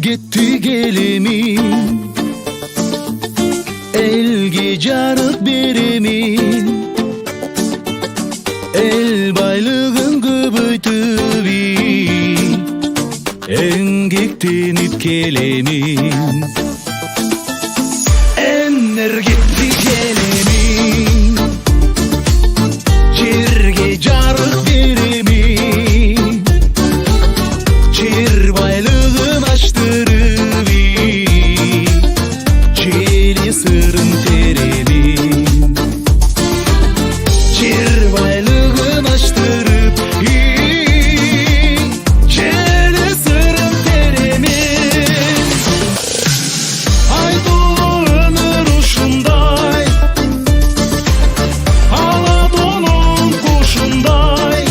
кетти келемин, элге жарык беремин, эл байлыгын көбөйтүп эмгектенип келемин. Энер кетти келемин, жерге жарык беремин, жер байлыгын аштырып жери сырын теремин. Жер байлыгын аштырып жери сырын теремин. Айтулуу өмүр ушундай, алатонун кушундай,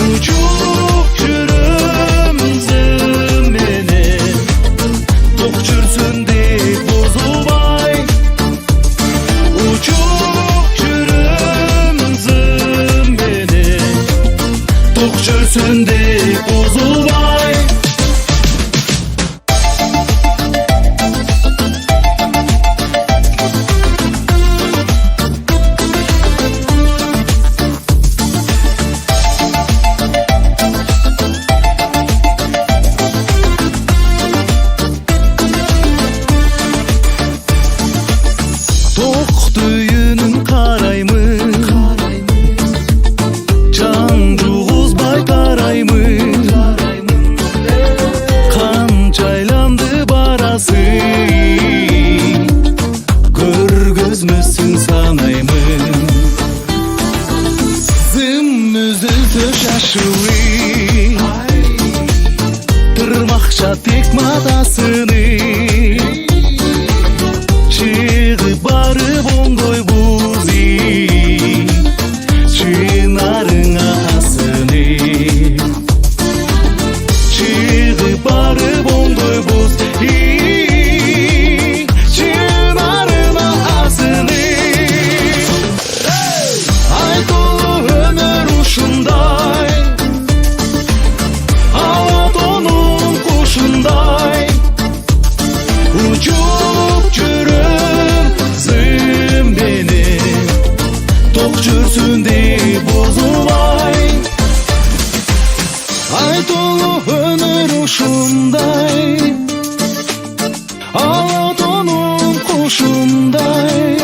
учуп жүрөм зым менен, ток жүрсүн деп бузулбай. Учуп жүрөм зым менен, ток жүрсүн деп бузулбай. Ток түйүнүн караймын, жан жугузбай караймын, канча айланды барасың, көргөзмөсүн санаймын. Зым үзүлсө шашылы, тырмакча тек матасыны, чыгып барып оңгой бузи, чынарыңа асыны. Чыгып барып оңгой бузи, чынарыңа асыны. Айтулуу өмүр ушундай, алатонун кушундай, учуп жүрөм зым менен, ток жүрсүн деп бузулбай. Айтулуу өмүр ушундай, алатонун кушундай,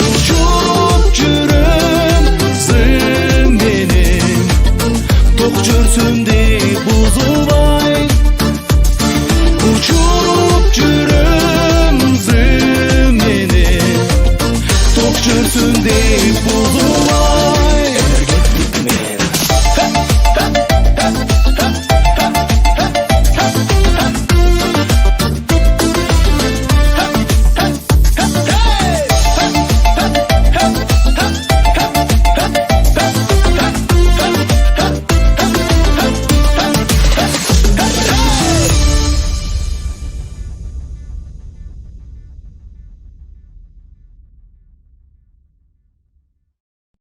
учуп жүрөм зым менен, ток жүрсүн деп бузулбай.